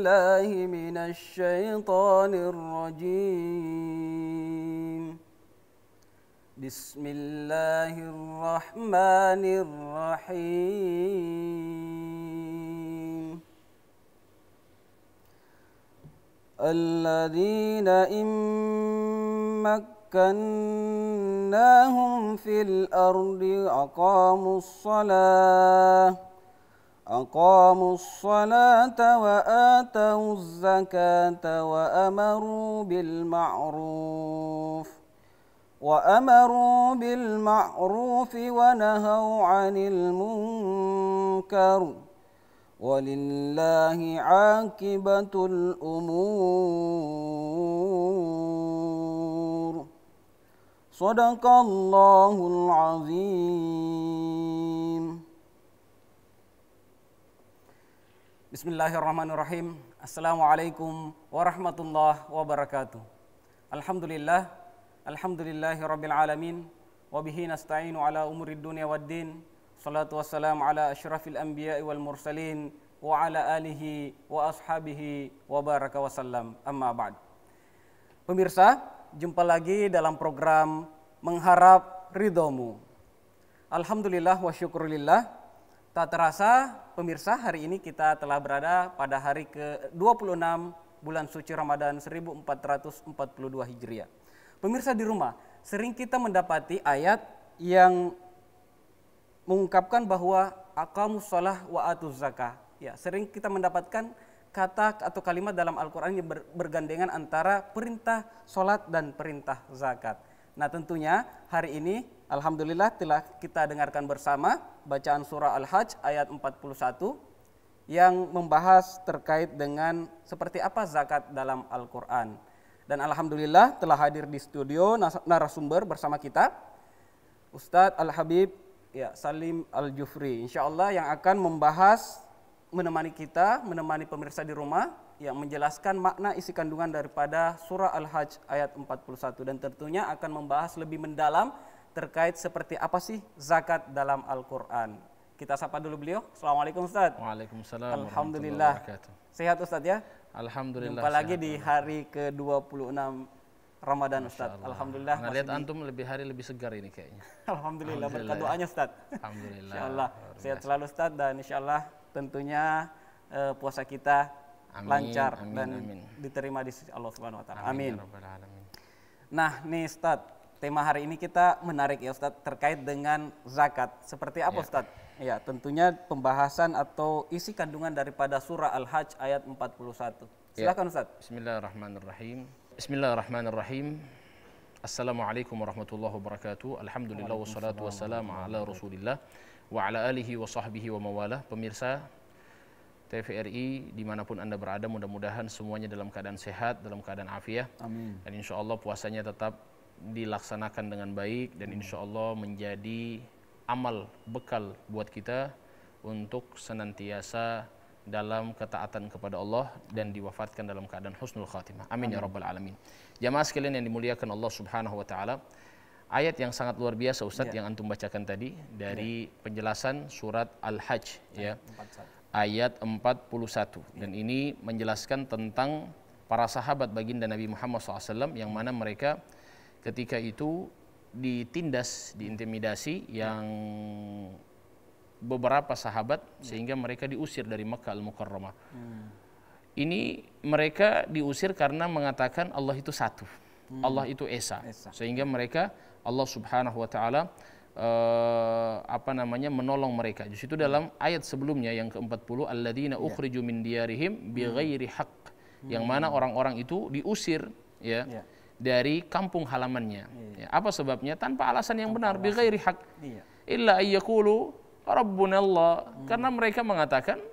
بالله من الشيطان الرجيم بسم الله الرحمن الرحيم الذين إن مكناهم في الأرض أقاموا الصلاة وآتوا الزكاة وأمروا بالمعروف ونهوا عن المنكر ولله عاقبة الأمور صدق الله العظيم. Bismillahirrahmanirrahim. Assalamualaikum warahmatullahi wabarakatuh. Alhamdulillahi rabbil alamin. Wabihi nasta'inu ala umurid dunia waddin. Salatu wassalamu ala asyrafil anbiya'i wal mursalin. Wa ala alihi wa ashabihi wa baraka wasallam. Amma ba'd. Pemirsa, jumpa lagi dalam program Mengharap Ridhomu. Alhamdulillah wa syukurillah. Tak terasa pemirsa, hari ini kita telah berada pada hari ke-26 bulan suci Ramadan 1442 Hijriah. Pemirsa di rumah, sering kita mendapati ayat yang mengungkapkan bahwa aqamus shalah wa atuz zakah. Ya, sering kita mendapatkan kata atau kalimat dalam Al-Qur'an yang bergandengan antara perintah salat dan perintah zakat. Nah, tentunya hari ini alhamdulillah telah kita dengarkan bersama bacaan surah Al-Hajj ayat 41 yang membahas terkait dengan seperti apa zakat dalam Al-Qur'an. Dan alhamdulillah telah hadir di studio narasumber bersama kita Ustadz Al-Habib Salim Al-Jufri, insyaallah, yang akan membahas, menemani kita, menemani pemirsa di rumah, yang menjelaskan makna isi kandungan daripada surah Al-Hajj ayat 41 dan tentunya akan membahas lebih mendalam terkait seperti apa sih zakat dalam Al-Qur'an. Kita sapa dulu beliau. Assalamualaikum Ustaz. Waalaikumsalam. Alhamdulillah. Sehat Ustaz ya? Alhamdulillah. Jumpa lagi di hari ke-26 Ramadan Ustaz. Alhamdulillah. Nah, lihat antum hari lebih segar ini kayaknya. Alhamdulillah, berkat doanya Ustaz. Alhamdulillah. Insyaallah sehat selalu Ustaz, dan insyaallah tentunya puasa kita lancar dan diterima di sisi Allah Subhanahu wa taala. Amin. Nah, nih Ustaz, tema hari ini kita menarik ya Ustaz terkait dengan zakat. Seperti apa Ustaz? Ya, tentunya pembahasan atau isi kandungan daripada surah Al-Hajj ayat 41. Silakan Ustaz. Bismillahirrahmanirrahim. Bismillahirrahmanirrahim. Assalamualaikum warahmatullahi wabarakatuh. Alhamdulillah wassalatu wassalamu ala Rasulillah wa ala alihi wa sahbihi wa mawalah. Pemirsa TVRI dimanapun Anda berada, mudah-mudahan semuanya dalam keadaan sehat, dalam keadaan afiah. Amin. Dan insya Allah puasanya tetap dilaksanakan dengan baik, dan insya Allah menjadi amal bekal buat kita untuk senantiasa dalam ketaatan kepada Allah dan diwafatkan dalam keadaan husnul khatimah. Amin ya rabbal alamin. Jamaah sekalian yang dimuliakan Allah Subhanahu wa taala, ayat yang sangat luar biasa Ustadz yang antum bacakan tadi dari penjelasan surat Al-Hajj ya. Ayat 41, dan ini menjelaskan tentang para sahabat baginda Nabi Muhammad SAW yang mana mereka ketika itu ditindas, diintimidasi yang beberapa sahabat sehingga mereka diusir dari Makkah Al-Mukarramah. Ini mereka diusir karena mengatakan Allah itu satu, Allah itu esa, sehingga mereka Allah Subhanahu wa taala menolong mereka. Di situ dalam ayat sebelumnya yang ke-40, alladzina ukhriju min diyarihim bighairi haqq, yang mana orang-orang itu diusir dari kampung halamannya. Apa sebabnya? Tanpa alasan yang benar, bighairi haqq. Illa ayyaqulu rabbuna Allah, karena mereka mengatakan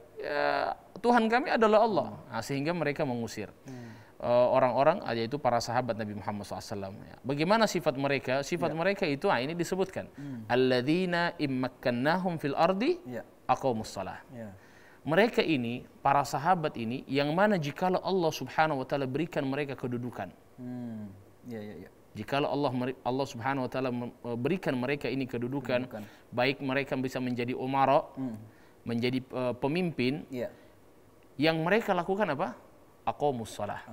Tuhan kami adalah Allah. Nah, sehingga mereka mengusir orang-orang, yaitu para sahabat Nabi Muhammad SAW. Bagaimana sifat mereka? Sifat mereka itu ini disebutkan. Alladzina immakkannahum fil ardi aqamus shalah. Mereka ini, para sahabat ini, yang mana jikalau Allah Subhanahu wa taala berikan mereka kedudukan. Jikalau Allah Subhanahu wa taala berikan mereka ini kedudukan, baik mereka bisa menjadi umara, menjadi pemimpin, yang mereka lakukan apa? aqamus shalah.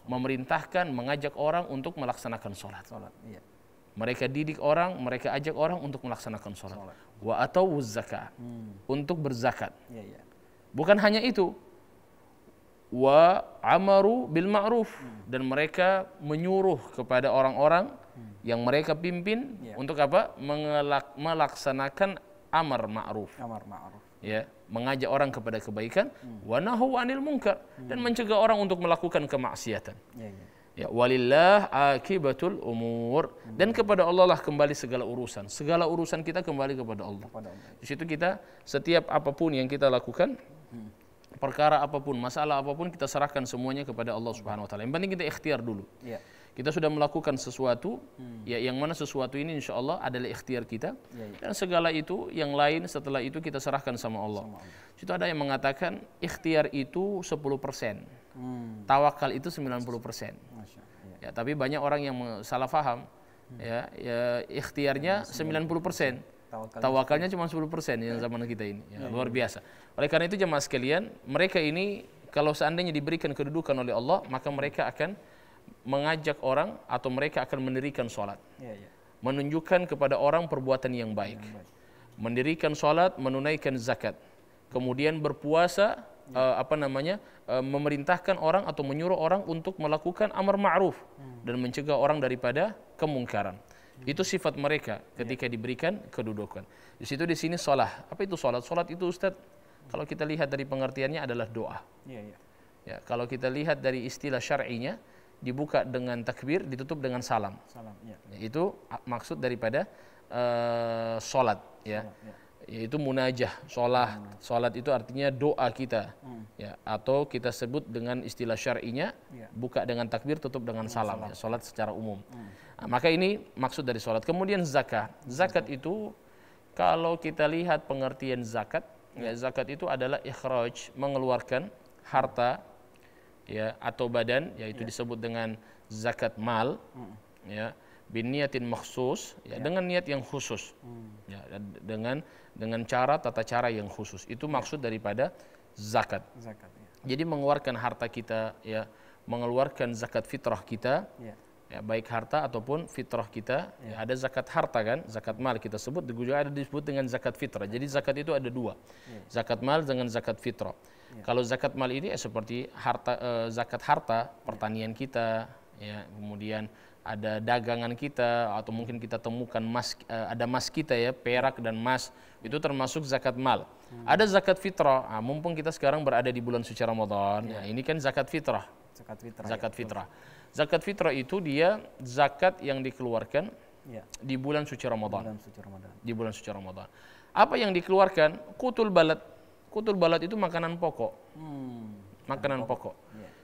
Memerintahkan, mengajak orang untuk melaksanakan salat. Iya. Mereka didik orang, mereka ajak orang untuk melaksanakan salat. Wa atawuz zakat. Untuk berzakat. Iya. Bukan hanya itu. Wa amaru bil ma'ruf, dan mereka menyuruh kepada orang-orang yang mereka pimpin untuk apa? Melaksanakan amar ma'ruf. Ya, mengajak orang kepada kebaikan, wa nahu 'anil munkar, dan mencegah orang untuk melakukan kemaksiatan. Ya, walillah akibatul umur, dan kepada Allah lah kembali segala urusan. Segala urusan kita kembali kepada Allah. Di situ kita setiap apapun yang kita lakukan, perkara apapun, masalah apapun, kita serahkan semuanya kepada Allah Subhanahu wa taala. Yang penting kita ikhtiar dulu. Kita sudah melakukan sesuatu, ya, yang mana sesuatu ini insya Allah adalah ikhtiar kita, dan segala itu yang lain setelah itu kita serahkan sama Allah. Situ ada yang mengatakan ikhtiar itu 10%, tawakal itu 90%. Ya, tapi banyak orang yang salah faham, ya ikhtiarnya 90%, tawakalnya cuma 10% yang zaman kita ini, ya, luar biasa. Oleh karena itu jemaah sekalian, mereka ini kalau seandainya diberikan kedudukan oleh Allah, maka mereka akan mengajak orang atau mereka akan mendirikan sholat, menunjukkan kepada orang perbuatan yang baik, mendirikan sholat, menunaikan zakat, kemudian berpuasa, memerintahkan orang atau menyuruh orang untuk melakukan amar ma'ruf dan mencegah orang daripada kemungkaran. Itu sifat mereka ketika diberikan kedudukan. Di sini sholat. Apa itu sholat? Sholat itu Ustaz, kalau kita lihat dari pengertiannya adalah doa. Ya, kalau kita lihat dari istilah syar'inya, dibuka dengan takbir, ditutup dengan salam. Itu maksud daripada sholat. Ya. Yaitu munajah, sholat itu artinya doa kita, ya, atau kita sebut dengan istilah syar'inya, buka dengan takbir, tutup dengan salam, ya, sholat secara umum. Nah, maka ini maksud dari sholat. Kemudian zakat itu kalau kita lihat pengertian zakat, ya, zakat itu adalah ikhraj, mengeluarkan harta, ya, atau badan, yaitu disebut dengan zakat mal, ya, bin niyatin makhsus, ya, dengan niat yang khusus, ya, dengan cara tata cara yang khusus. Itu maksud daripada zakat. Jadi mengeluarkan harta kita, ya, mengeluarkan zakat fitrah kita, ya, baik harta ataupun fitrah kita. Ya, ada zakat harta kan, zakat mal kita sebut, juga ada disebut dengan zakat fitrah. Jadi zakat itu ada dua, zakat mal dengan zakat fitrah. Kalau zakat mal ini seperti harta, zakat harta pertanian kita, ya, kemudian ada dagangan kita, atau mungkin kita temukan emas, ada emas kita, ya, perak dan emas, itu termasuk zakat mal. Ada zakat fitrah. Mumpung kita sekarang berada di bulan suci Ramadan, ya, ini kan zakat fitrah. Zakat fitrah itu dia zakat yang dikeluarkan di bulan suci Ramadan. Di bulan suci Ramadan. Apa yang dikeluarkan? Qutul balad. Qutul balad itu makanan pokok. Makanan pokok.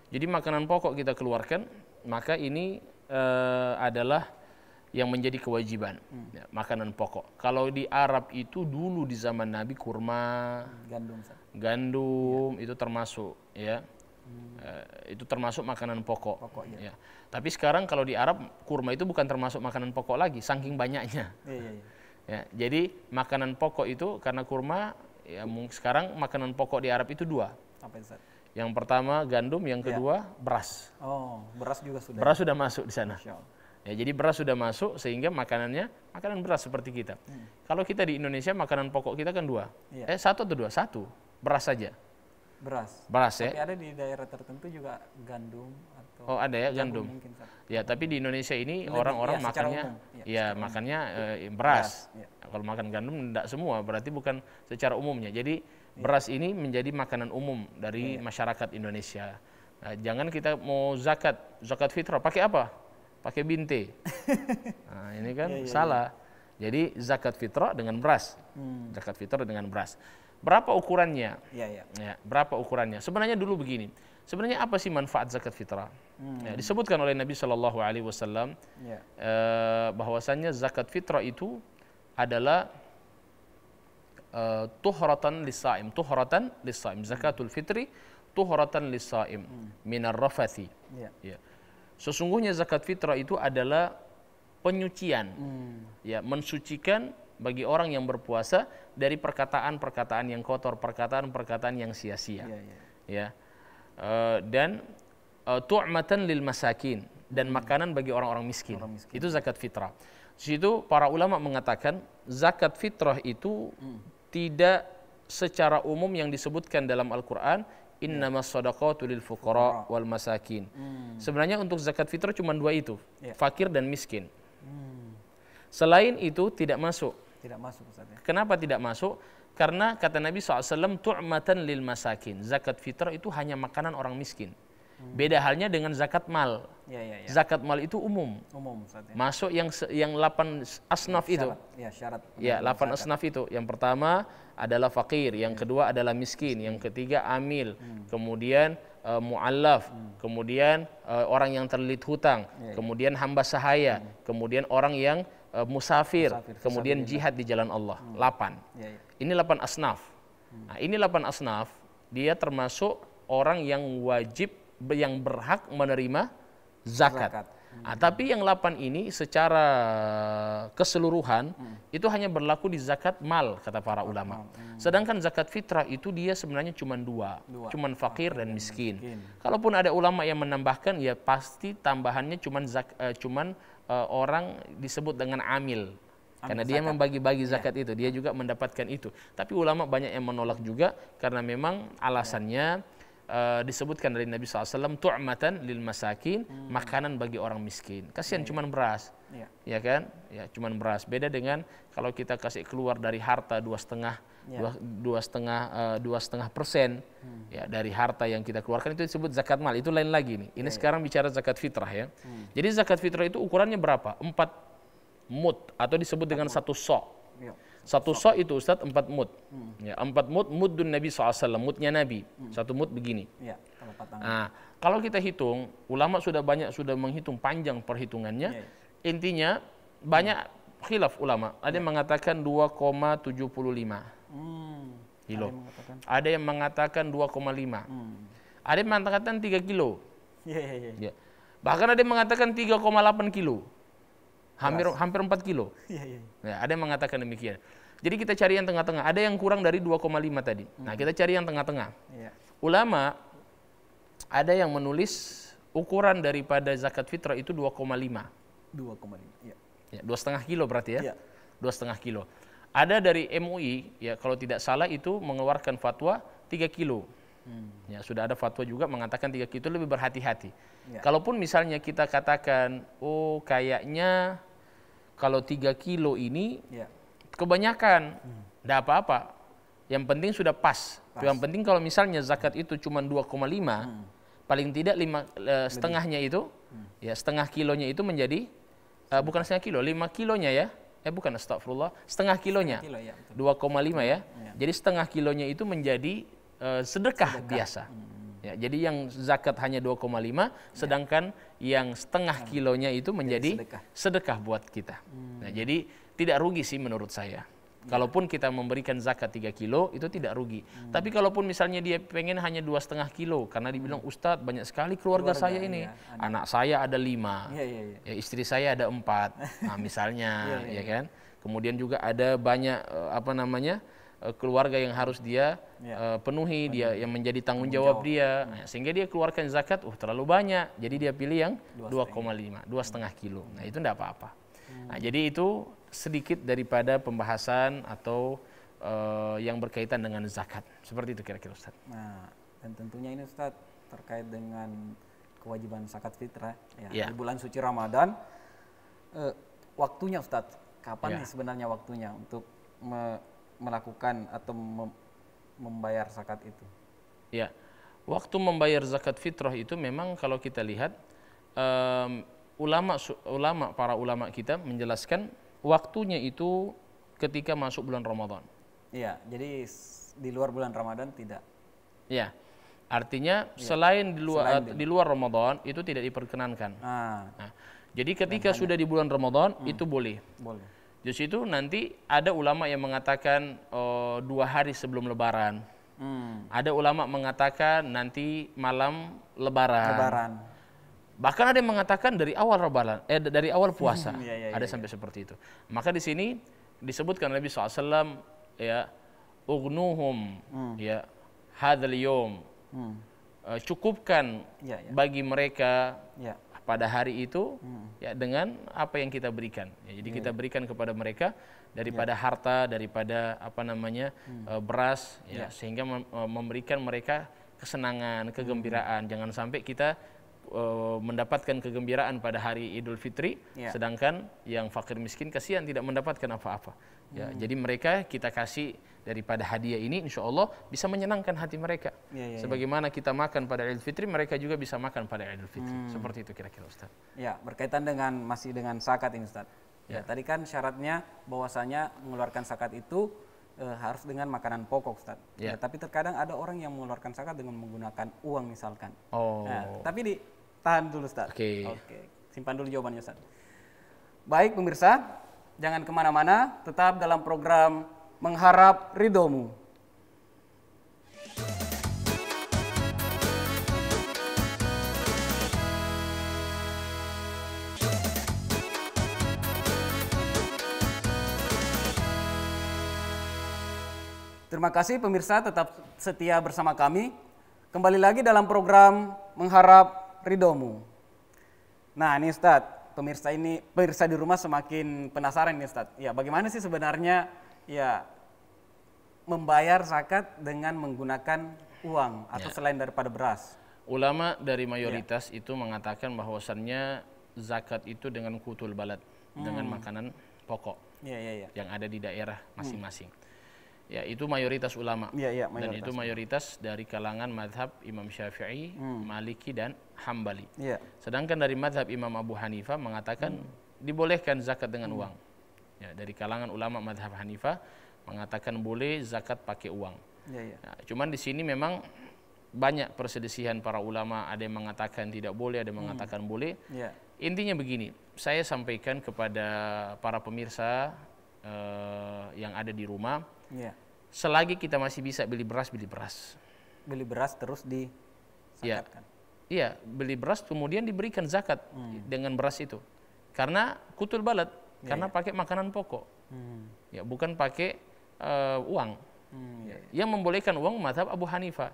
Jadi makanan pokok kita keluarkan, maka ini adalah yang menjadi kewajiban, ya, makanan pokok. Kalau di Arab itu dulu di zaman Nabi kurma, gandum itu termasuk, ya, itu termasuk makanan pokok. Ya. Tapi sekarang kalau di Arab kurma itu bukan termasuk makanan pokok lagi, saking banyaknya. Ya, jadi makanan pokok itu karena kurma, ya, sekarang makanan pokok di Arab itu dua. Apa itu? Yang pertama gandum, yang kedua beras. Beras juga sudah. Beras sudah masuk di sana. Ya, jadi beras sudah masuk sehingga makanannya makanan beras seperti kita. Kalau kita di Indonesia makanan pokok kita kan dua. Satu atau dua? Satu. Beras saja. Beras, ya. Tapi ada di daerah tertentu juga gandum atau ada ya gandum. Mungkin, ya, tapi di Indonesia ini orang-orang makannya makannya beras. Kalau makan gandum tidak semua, berarti bukan secara umumnya. Jadi beras ini menjadi makanan umum dari masyarakat Indonesia. Nah, jangan kita mau zakat fitrah pakai apa? Pakai binte. Nah, ini kan salah. Jadi zakat fitrah dengan beras. Zakat fitrah dengan beras. Berapa ukurannya? Ya, berapa ukurannya? Sebenarnya dulu begini. Sebenarnya apa sih manfaat zakat fitrah? Ya, disebutkan oleh Nabi Shallallahu Alaihi Wasallam bahwasannya zakat fitrah itu adalah tuhratan lis-saim, zakatul fitri tuhratan lis-saim minar rafathi. Ya. Sesungguhnya zakat fitrah itu adalah penyucian, ya, mensucikan bagi orang yang berpuasa dari perkataan-perkataan yang kotor, perkataan-perkataan yang sia-sia. Ya. Dan tu'matan lil masakin, dan makanan bagi orang-orang miskin. Itu zakat fitrah. Di situ para ulama mengatakan zakat fitrah itu tidak secara umum yang disebutkan dalam Al-Qur'an, innamas shadaqatu lil fuqara wal masakin. Sebenarnya untuk zakat fitrah cuma dua itu, fakir dan miskin. Selain itu tidak masuk. Tidak masuk, Ustaz, ya. Kenapa tidak masuk? Karena kata Nabi SAW, tu'matan lil masakin. Zakat fitrah itu hanya makanan orang miskin. Beda halnya dengan zakat mal. Zakat mal itu umum. Ustaz, ya. Masuk yang 8 asnaf itu. Syarat. Ya, 8 asnaf itu. Yang pertama adalah fakir, yang kedua adalah miskin, yang ketiga amil, kemudian mu'allaf, kemudian orang yang terlilit hutang, kemudian hamba sahaya, kemudian orang yang musafir, kemudian jihad di jalan Allah. 8. Ini 8 asnaf. Nah, ini 8 asnaf, dia termasuk orang yang wajib, yang berhak menerima zakat. Nah, tapi yang 8 ini secara keseluruhan itu hanya berlaku di zakat mal, kata para ulama. Sedangkan zakat fitrah itu dia sebenarnya cuma dua. Cuma fakir dan miskin. Kalaupun ada ulama yang menambahkan, ya pasti tambahannya cuman orang disebut dengan amil. Karena dia membagi-bagi zakat itu, dia juga mendapatkan itu. Tapi ulama banyak yang menolak juga karena memang alasannya disebutkan dari Nabi SAW, tu'matan lil masakin, makanan bagi orang miskin. Kasihan cuman beras, ya kan? Ya cuman beras. Beda dengan kalau kita kasih keluar dari harta 2,5% ya dari harta yang kita keluarkan, itu disebut zakat mal. Itu lain lagi nih. Ini sekarang bicara zakat fitrah ya. Jadi zakat fitrah itu ukurannya berapa? 4 mud atau disebut dengan 1 sok. 1 sok itu Ustadz 4 mud. Ya, 4 mud, muddun Nabi SAW, mudnya Nabi. 1 mud begini. Nah, kalau kita hitung, ulama sudah menghitung panjang perhitungannya. Intinya banyak khilaf ulama. Ada yang mengatakan 2,75 kilo. Ada yang mengatakan 2,5. Ada yang mengatakan 3 kilo. Ya. Bahkan ada yang mengatakan 3,8 kilo. Hampir 4 kilo. Ya, ada yang mengatakan demikian. Jadi kita cari yang tengah-tengah. Ada yang kurang dari 2,5 tadi. Nah, kita cari yang tengah-tengah. Ulama ada yang menulis ukuran daripada zakat fitrah itu 2,5. 2,5. Ya, 2,5 kilo berarti ya. 2,5 kilo. Ada dari MUI, ya kalau tidak salah itu mengeluarkan fatwa 3 kilo. Ya, sudah ada fatwa juga mengatakan 3 kilo itu lebih berhati-hati. Kalaupun misalnya kita katakan, oh kayaknya kalau 3 kilo ini kebanyakan, tidak apa-apa. Yang penting sudah pas. Yang penting kalau misalnya zakat itu cuma 2,5, paling tidak setengahnya itu, ya setengah kilonya itu menjadi, bukan setengah kilo, 5 kilonya ya. Bukan, astagfirullah, setengah kilonya, 2,5 ya. Jadi setengah kilonya itu menjadi sedekah biasa. Ya, jadi yang zakat hanya 2,5, sedangkan yang setengah kilonya itu menjadi sedekah buat kita. Nah, jadi tidak rugi sih menurut saya. Kalaupun kita memberikan zakat 3 kilo, itu tidak rugi. Tapi kalaupun misalnya dia pengen hanya 2,5 kilo, karena dibilang, Ustadz banyak sekali keluarga saya ini. Anak saya ada 5, ya, istri saya ada 4, nah, misalnya, ya kan. Kemudian juga ada banyak keluarga yang harus dia penuhi, dia yang menjadi tanggung jawab dia. Nah, sehingga dia keluarkan zakat, terlalu banyak. Jadi dia pilih yang 2,5, 2,5 kilo. Nah, itu tidak apa-apa. Nah, jadi itu sedikit daripada pembahasan atau yang berkaitan dengan zakat. Seperti itu kira-kira Ustaz. Nah, dan tentunya ini Ustaz terkait dengan kewajiban zakat fitrah di bulan suci Ramadan. Waktunya Ustaz, kapan nih sebenarnya waktunya untuk melakukan atau membayar zakat itu? Ya, waktu membayar zakat fitrah itu memang kalau kita lihat para ulama kita menjelaskan waktunya itu ketika masuk bulan Ramadan. Iya, jadi di luar bulan Ramadan tidak. Ya, artinya selain di luar Ramadan itu tidak diperkenankan. Nah, jadi ketika sudah di bulan Ramadan itu boleh. Di situ nanti ada ulama yang mengatakan 2 hari sebelum Lebaran. Ada ulama mengatakan nanti malam Lebaran. Bahkan ada yang mengatakan dari awal Lebaran, dari awal puasa. Ada sampai seperti itu. Maka di sini disebutkan Nabi SAW, ya, ugnuhum, ya, hadzal yawm, cukupkan bagi mereka pada hari itu ya dengan apa yang kita berikan. Ya, jadi kita berikan kepada mereka daripada harta, daripada beras, ya, sehingga memberikan mereka kesenangan, kegembiraan. Jangan sampai kita mendapatkan kegembiraan pada hari Idul Fitri, sedangkan yang fakir miskin kasihan tidak mendapatkan apa-apa. Ya, jadi mereka kita kasih daripada hadiah ini, insya Allah bisa menyenangkan hati mereka. Sebagaimana kita makan pada Idul Fitri, mereka juga bisa makan pada Idul Fitri. Seperti itu kira-kira, Ustaz. Ya, berkaitan masih dengan zakat ini, Ustaz. Ya, tadi kan syaratnya bahwasanya mengeluarkan zakat itu harus dengan makanan pokok, Ustaz. Ya, tapi terkadang ada orang yang mengeluarkan zakat dengan menggunakan uang misalkan. Nah, tapi ditahan dulu, Ustaz. Oke. Simpan dulu jawabannya, Ustaz. Baik pemirsa, jangan kemana-mana, tetap dalam program Mengharap Ridhomu. Terima kasih pemirsa tetap setia bersama kami. Kembali lagi dalam program Mengharap Ridhomu. Nah ini Ustaz, pemirsa di rumah semakin penasaran nih Ustaz. Ya, bagaimana sih sebenarnya ya membayar zakat dengan menggunakan uang atau selain daripada beras? Ulama dari mayoritas itu mengatakan bahwasannya zakat itu dengan qutul balad, dengan makanan pokok yang ada di daerah masing-masing. Ya, itu mayoritas ulama. Mayoritas. Dan itu mayoritas dari kalangan madhab Imam Syafi'i, Maliki dan Hambali. Sedangkan dari madhab Imam Abu Hanifah mengatakan dibolehkan zakat dengan uang. Ya, dari kalangan ulama madhab Hanifah mengatakan boleh zakat pakai uang. Nah, cuman di sini memang banyak perselisihan para ulama. Ada yang mengatakan tidak boleh, ada yang mengatakan boleh. Intinya begini, saya sampaikan kepada para pemirsa yang ada di rumah. Selagi kita masih bisa beli beras, beli beras. Beli beras terus disakatkan. Iya, beli beras kemudian diberikan zakat dengan beras itu. Karena qutul balad, karena pakai makanan pokok. Ya, bukan pakai uang. Yang membolehkan uang mazhab Abu Hanifah.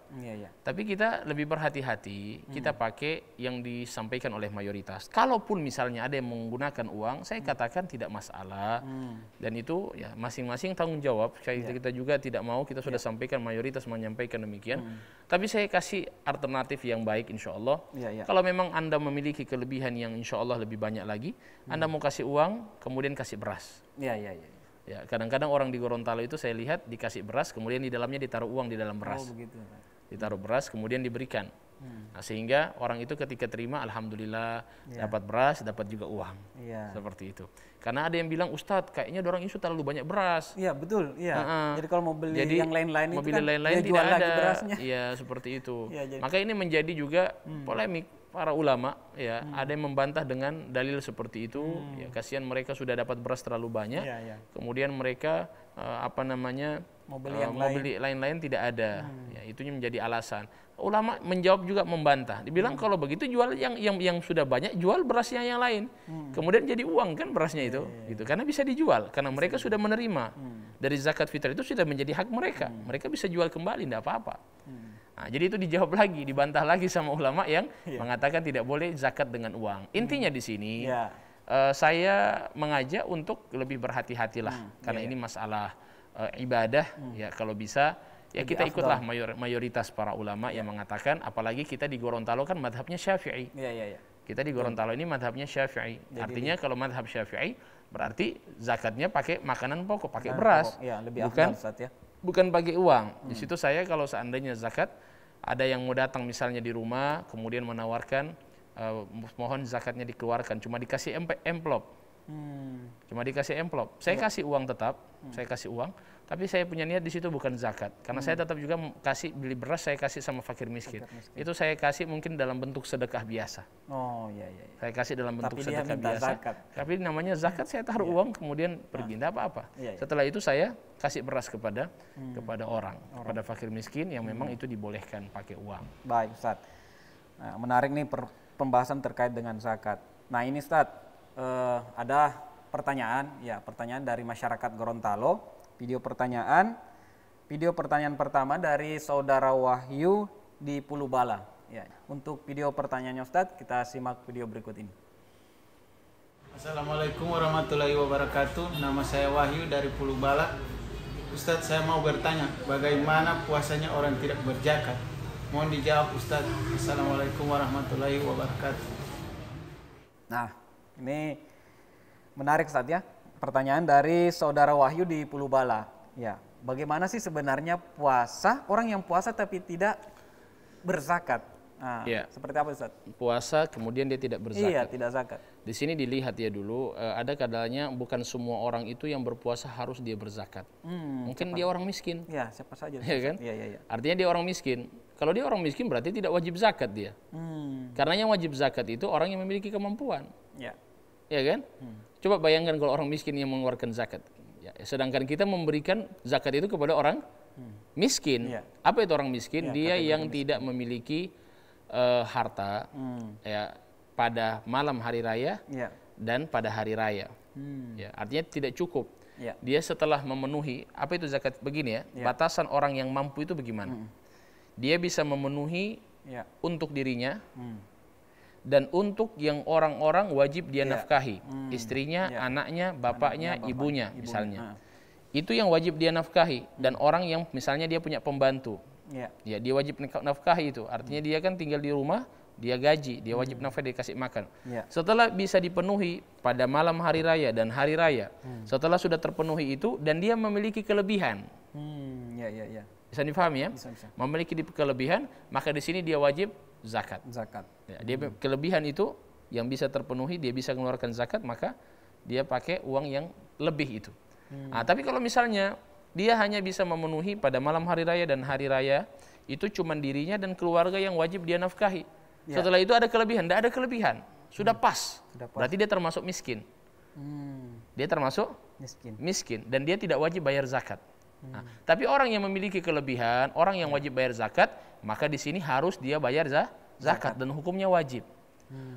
Tapi kita lebih berhati-hati, kita pakai yang disampaikan oleh mayoritas. Kalaupun misalnya ada yang menggunakan uang, saya katakan tidak masalah. Dan itu ya masing-masing tanggung jawab. Kita juga tidak mau, kita sudah sampaikan, mayoritas menyampaikan demikian. Tapi saya kasih alternatif yang baik insya Allah. Kalau memang Anda memiliki kelebihan yang insya Allah lebih banyak lagi, Anda mau kasih uang, kemudian kasih beras. Ya, kadang-kadang orang di Gorontalo itu saya lihat dikasih beras, kemudian di dalamnya ditaruh uang di dalam beras. Ditaruh beras, kemudian diberikan. Nah, sehingga orang itu ketika terima, alhamdulillah dapat beras, dapat juga uang. Seperti itu. Karena ada yang bilang, Ustadz, kayaknya orang itu terlalu banyak beras. Iya, betul. Jadi kalau mau beli yang lain-lain itu kan lain-lain dia jual tidak lagi ada. berasnya. Iya, seperti itu. Maka ini menjadi juga polemik para ulama. Ya, ada yang membantah dengan dalil seperti itu. Ya, kasihan mereka sudah dapat beras terlalu banyak. Kemudian mereka mau beli lain-lain tidak ada. Ya, itu menjadi alasan. Ulama menjawab juga membantah. Dibilang kalau begitu jual yang sudah banyak, jual berasnya yang lain. Kemudian jadi uang kan berasnya itu, gitu. Karena bisa dijual, karena mereka sudah menerima dari zakat fitrah itu sudah menjadi hak mereka. Mereka bisa jual kembali, tidak apa-apa. Nah, jadi itu dijawab lagi, dibantah lagi sama ulama yang mengatakan tidak boleh zakat dengan uang. Intinya di sini saya mengajak untuk lebih berhati-hatilah, karena ini masalah ibadah. Ya, kalau bisa ya kita ikutlah mayoritas para ulama yang mengatakan, apalagi kita di Gorontalo kan madhabnya Syafi'i. Kita di Gorontalo ini madhabnya Syafi'i. Artinya kalau madhab Syafi'i berarti zakatnya pakai makanan pokok, pakai beras, bukan pakai uang. Di situ saya kalau seandainya zakat, ada yang mau datang misalnya di rumah, kemudian menawarkan mohon zakatnya dikeluarkan, cuma dikasih amplop. Cuma dikasih amplop. Saya kasih uang tetap, saya kasih uang, tapi saya punya niat di situ bukan zakat. Karena saya tetap juga kasih beli beras, saya kasih sama fakir miskin. Itu saya kasih mungkin dalam bentuk sedekah biasa. Saya kasih dalam bentuk sedekah biasa. Tapi namanya zakat, saya taruh uang kemudian pergi, tidak apa-apa. Setelah itu saya kasih beras kepada orang, kepada fakir miskin yang memang itu dibolehkan pakai uang. Baik, Ustaz. Nah, menarik nih pembahasan terkait dengan zakat. Nah, ini Ustaz, ada pertanyaan dari masyarakat Gorontalo. Video pertanyaan pertama dari saudara Wahyu di Pulau Bala. Ya. Untuk video pertanyaannya Ustadz, kita simak video berikut ini. Assalamualaikum warahmatullahi wabarakatuh. Nama saya Wahyu dari Pulau Bala. Ustadz, saya mau bertanya, bagaimana puasanya orang tidak berzakat? Mohon dijawab Ustadz. Assalamualaikum warahmatullahi wabarakatuh. Nah, ini menarik Ustadz ya. Pertanyaan dari saudara Wahyu di Pulau Bala. Ya, bagaimana sih sebenarnya puasa, orang yang puasa tapi tidak berzakat? Nah, Ya. seperti apa Ustadz? Puasa kemudian dia tidak berzakat. Iya, tidak zakat. Di sini dilihat ya dulu, ada kadalnya bukan semua orang itu yang berpuasa harus dia berzakat. Mungkin dia orang miskin, Ya, siapa saja. ya kan? Iya, iya, iya. Artinya dia orang miskin. Kalau dia orang miskin berarti tidak wajib zakat dia. Karena yang wajib zakat itu orang yang memiliki kemampuan, Ya. ya kan? Coba bayangkan kalau orang miskin yang mengeluarkan zakat. Ya, sedangkan kita memberikan zakat itu kepada orang miskin. Iya. Apa itu orang miskin? Ya, Dia kategori yang tidak memiliki harta ya pada malam hari raya Ya. dan pada hari raya. Ya, artinya tidak cukup. Ya. Dia setelah memenuhi, apa itu zakat begini ya, batasan orang yang mampu itu bagaimana? Dia bisa memenuhi Ya. untuk dirinya dan untuk yang orang-orang wajib dia nafkahi, istrinya, anaknya, bapaknya, ibunya misalnya. Itu yang wajib dia nafkahi, dan orang yang misalnya dia punya pembantu. Ya. Ya, dia wajib nafkahi itu. Artinya dia kan tinggal di rumah, dia gaji, dia wajib nafkah, dia kasih makan. Ya. Setelah bisa dipenuhi pada malam hari raya dan hari raya, setelah sudah terpenuhi itu dan dia memiliki kelebihan. Ya, ya, ya. Bisa difahami ya? Bisa, bisa. Memiliki kelebihan, maka di sini dia wajib zakat. Zakat. Ya, dia kelebihan itu yang bisa terpenuhi, dia bisa mengeluarkan zakat, maka dia pakai uang yang lebih itu. Nah, tapi kalau misalnya dia hanya bisa memenuhi pada malam hari raya dan hari raya, itu cuma dirinya dan keluarga yang wajib dia nafkahi. Ya. Setelah itu ada kelebihan, tidak ada kelebihan, sudah pas. Sudah pas. Berarti dia termasuk miskin. Dia termasuk miskin dan dia tidak wajib bayar zakat. Nah, tapi orang yang memiliki kelebihan, orang yang wajib bayar zakat, maka di sini harus dia bayar zakat dan hukumnya wajib.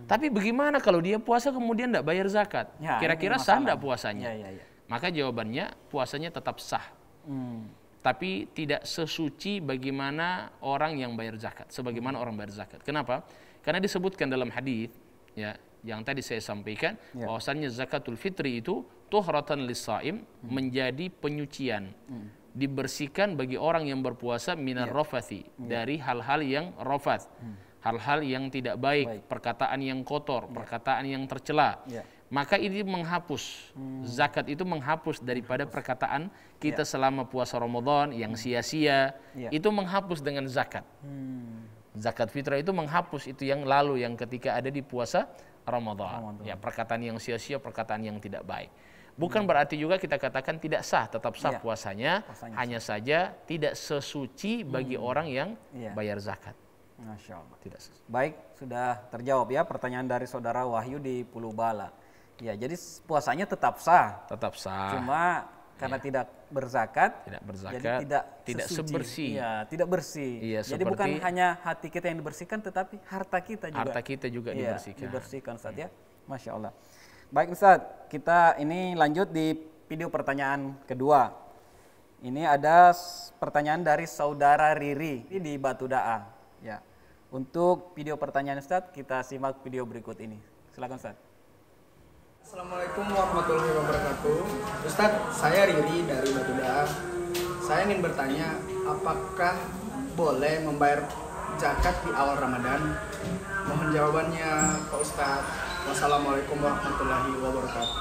Tapi bagaimana kalau dia puasa kemudian tidak bayar zakat? Ya, Kira-kira ini sah masalah. tidak puasanya? Ya, ya, ya. Maka jawabannya puasanya tetap sah. Tapi tidak sesuci bagaimana orang yang bayar zakat, sebagaimana orang bayar zakat. Kenapa? Karena disebutkan dalam hadis ya, yang tadi saya sampaikan, bahwasannya zakatul fitri itu tuhratan lis-shaim, menjadi penyucian, dibersihkan bagi orang yang berpuasa minar rafathi, dari hal-hal yang rafath, hal-hal yang tidak baik, perkataan yang kotor, perkataan yang tercela. Maka ini menghapus, zakat itu menghapus daripada perkataan kita selama puasa Ramadan yang sia-sia, itu menghapus dengan zakat. Zakat fitrah itu menghapus itu yang lalu, yang ketika ada di puasa Ramadan. Ya, perkataan yang sia-sia, perkataan yang tidak baik. Bukan berarti juga kita katakan tidak sah, tetap sah puasanya, hanya saja tidak sesuci bagi orang yang bayar zakat. Masya Allah. Tidak sesuci. Baik, sudah terjawab ya pertanyaan dari saudara Wahyu di Pulau Bala. Ya, jadi puasanya tetap sah. Tetap sah. Cuma karena tidak berzakat, jadi tidak sesuci. sebersih. Ya, tidak bersih. Iya, jadi bukan hanya hati kita yang dibersihkan, tetapi harta kita juga. Harta kita juga dibersihkan. Dibersihkan Ustaz ya. Masya Allah. Baik Ustaz, kita ini lanjut di video pertanyaan kedua. Ini ada pertanyaan dari saudara Riri di Batu Da'a. Ya. Untuk video pertanyaan Ustaz, kita simak video berikut ini. Silakan Ustaz. Assalamualaikum warahmatullahi wabarakatuh. Ustadz, saya Riri dari Batu Da'a. Saya ingin bertanya, apakah boleh membayar zakat di awal Ramadan? Mohon jawabannya Pak Ustadz. Wassalamualaikum warahmatullahi wabarakatuh.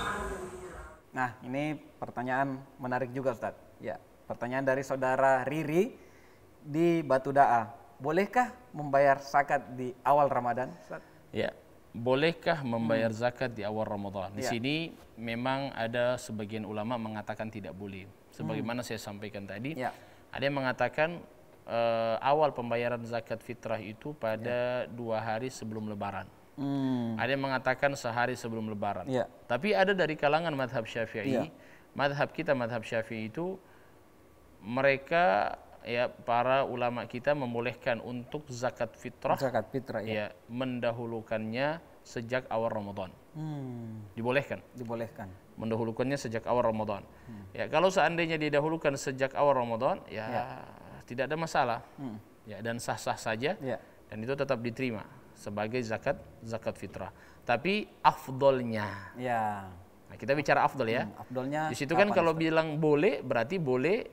Nah, ini pertanyaan menarik juga Ustadz. Ya, pertanyaan dari saudara Riri di Batu Da'a. Bolehkah membayar zakat di awal Ramadan, Ustadz? Ya. Bolehkah membayar zakat di awal Ramadan? Di sini memang ada sebagian ulama mengatakan tidak boleh. Sebagaimana saya sampaikan tadi, ada yang mengatakan awal pembayaran zakat fitrah itu pada 2 hari sebelum Lebaran. Ada yang mengatakan sehari sebelum Lebaran. Tapi ada dari kalangan madhab Syafi'i, madhab kita madhab Syafi'i itu mereka para ulama kita membolehkan untuk zakat fitrah, ya, mendahulukannya sejak awal Ramadan. Dibolehkan mendahulukannya sejak awal Ramadan. Ya, kalau seandainya didahulukan sejak awal Ramadan, ya tidak ada masalah. Ya, dan sah-sah saja. dan itu tetap diterima sebagai zakat fitrah. Tapi afdolnya. Ya. Nah, kita bicara afdol ya. Afdolnya. Di situ kan kalau bilang boleh berarti boleh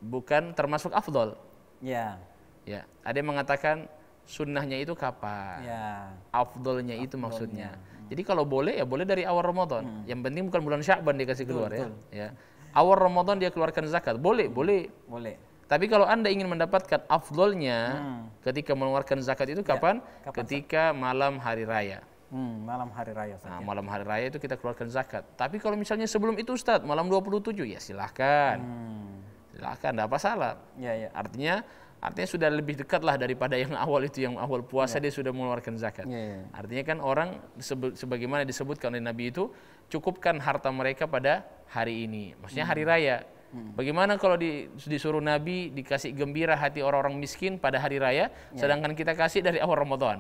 bukan termasuk afdol. Ya. Ya, ada yang mengatakan sunnahnya itu kapan? Ya. Afdolnya itu maksudnya. Jadi kalau boleh ya boleh dari awal Ramadan. Yang penting bukan bulan Sya'ban dikasih keluar ya. Awal Ramadan dia keluarkan zakat. Boleh. Boleh. Tapi kalau Anda ingin mendapatkan afdolnya ketika mengeluarkan zakat itu kapan? Ketika malam hari raya. Malam hari raya. Nah, malam hari raya itu kita keluarkan zakat. Tapi kalau misalnya sebelum itu Ustadz, malam 27 ya silahkan. Silahkan, tidak apa salah. Ya. Artinya sudah lebih dekat lah daripada yang awal itu, yang awal puasa dia sudah mengeluarkan zakat. Ya. Artinya kan orang sebagaimana disebutkan oleh Nabi itu, cukupkan harta mereka pada hari ini. Maksudnya hari raya. Bagaimana kalau disuruh Nabi dikasih gembira hati orang-orang miskin pada hari raya, sedangkan kita kasih dari awal Ramadan.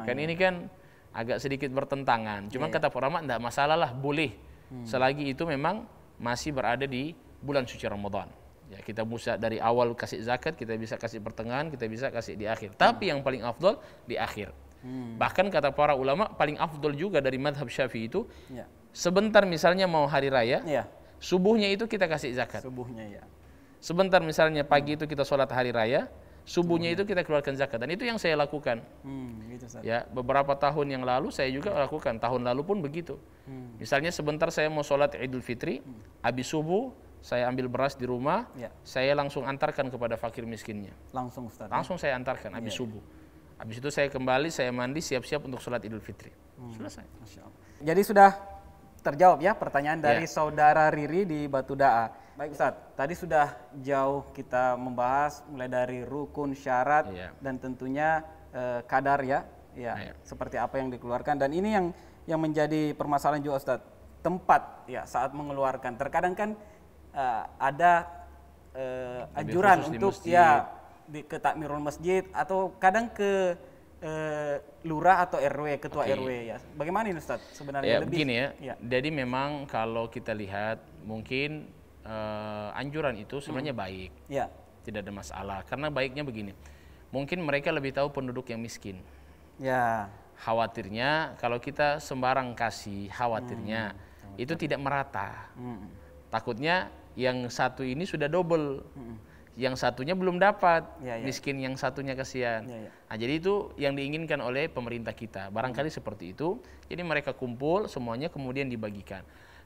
Ini kan agak sedikit bertentangan. Cuma kata para ulama tidak masalah lah, boleh. Selagi itu memang masih berada di bulan suci Ramadan. Ya, kita bisa dari awal kasih zakat, kita bisa kasih pertengahan, kita bisa kasih di akhir. Tapi yang paling afdol di akhir. Bahkan kata para ulama paling afdol juga dari madhab Syafi'i itu sebentar misalnya mau hari raya, subuhnya itu kita kasih zakat. Subuhnya ya. Sebentar misalnya pagi itu kita sholat hari raya, subuhnya itu kita keluarkan zakat. Dan itu yang saya lakukan. Gitu, ya, beberapa tahun yang lalu saya juga lakukan. Tahun lalu pun begitu. Misalnya sebentar saya mau sholat Idul Fitri, habis subuh saya ambil beras di rumah, saya langsung antarkan kepada fakir miskinnya. Langsung Ustaz. Langsung saya antarkan habis subuh. Habis itu saya kembali, saya mandi, siap-siap untuk sholat Idul Fitri. Selesai. Masya Allah. Jadi sudah terjawab ya pertanyaan dari saudara Riri di Batu Da'a. Baik Ustaz, tadi sudah jauh kita membahas mulai dari rukun, syarat, dan tentunya kadar ya, seperti apa yang dikeluarkan. Dan ini yang menjadi permasalahan juga Ustaz, tempat ya saat mengeluarkan. Terkadang kan ada anjuran untuk ke takmirul masjid atau kadang ke lurah atau RW, ketua RW ya. Bagaimana ini Ustaz sebenarnya? Begini ya. Jadi memang kalau kita lihat mungkin anjuran itu sebenarnya baik. Tidak ada masalah. Karena baiknya begini. Mungkin mereka lebih tahu penduduk yang miskin. Khawatirnya kalau kita sembarang kasih, khawatirnya itu tidak merata. Takutnya yang satu ini sudah double. Yang satunya belum dapat, miskin yang satunya kasihan. Nah, jadi itu yang diinginkan oleh pemerintah kita. Barangkali seperti itu. Jadi mereka kumpul semuanya kemudian dibagikan.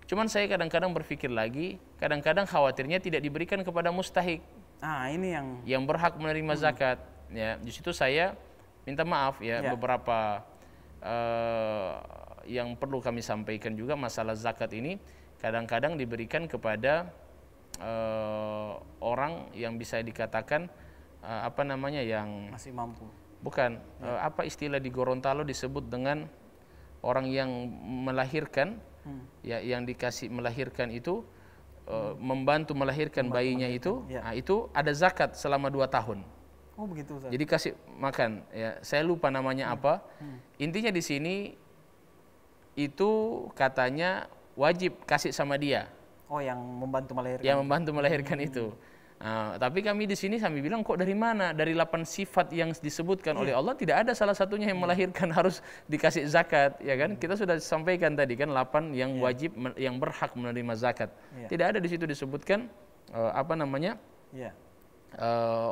Cuman saya kadang-kadang berpikir lagi, kadang-kadang khawatirnya tidak diberikan kepada mustahik. Ini yang berhak menerima zakat. Ya, di situ saya minta maaf beberapa yang perlu kami sampaikan juga masalah zakat ini kadang-kadang diberikan kepada orang yang bisa dikatakan yang masih mampu. Bukan, apa istilah di Gorontalo disebut dengan orang yang melahirkan, yang dikasih melahirkan itu membantu melahirkan bayinya itu, itu ada zakat selama 2 tahun. Oh begitu Ustaz. Jadi kasih makan, ya saya lupa namanya apa. Intinya di sini itu katanya wajib kasih sama dia. Oh, yang membantu melahirkan. Yang membantu melahirkan itu. Tapi kami di sini kami bilang kok dari mana? Dari 8 sifat yang disebutkan oleh Allah tidak ada salah satunya yang melahirkan harus dikasih zakat, ya kan? Kita sudah sampaikan tadi kan 8 yang wajib yang berhak menerima zakat. Tidak ada di situ disebutkan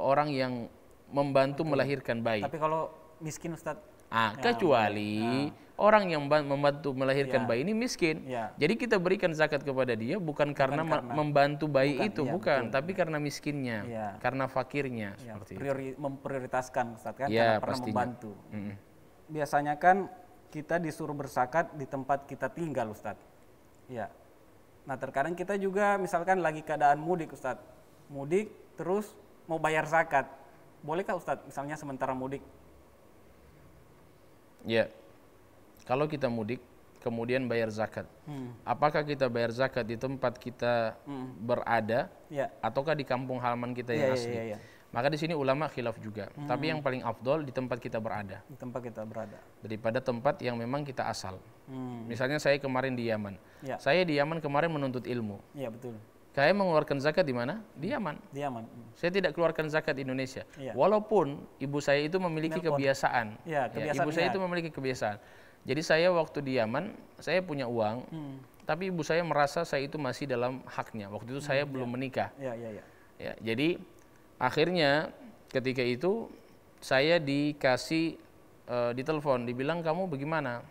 orang yang membantu melahirkan bayi. Tapi kalau miskin Ustadz? Kecuali orang yang membantu melahirkan bayi ini miskin. Jadi kita berikan zakat kepada dia bukan karena membantu bayi itu, bukan, tapi karena miskinnya, karena fakirnya. Seperti itu. Memprioritaskan Ustadz kan, karena pernah membantu. Biasanya kan kita disuruh berzakat di tempat kita tinggal Ustadz. Nah terkadang kita juga misalkan lagi keadaan mudik Ustadz. Mudik terus mau bayar zakat. Bolehkah Ustadz misalnya sementara mudik? Ya, kalau kita mudik kemudian bayar zakat, apakah kita bayar zakat di tempat kita berada, ataukah di kampung halaman kita yang asli? Maka di sini ulama khilaf juga. Tapi yang paling afdol di tempat kita berada. Di tempat kita berada. Daripada tempat yang memang kita asal. Misalnya saya kemarin di Yaman. Saya di Yaman kemarin menuntut ilmu. Iya betul. Saya mengeluarkan zakat di mana? Di Yaman. Di Yaman. Saya tidak keluarkan zakat di Indonesia. Iya. Walaupun ibu saya itu memiliki Nelpon. kebiasaan. Iya, kebiasaan, ibu saya iya. itu memiliki kebiasaan. Jadi saya waktu di Yaman, saya punya uang, tapi ibu saya merasa saya itu masih dalam haknya. Waktu itu saya belum menikah. Iya, iya, iya. Ya, jadi akhirnya ketika itu saya dikasih ditelepon, dibilang kamu bagaimana?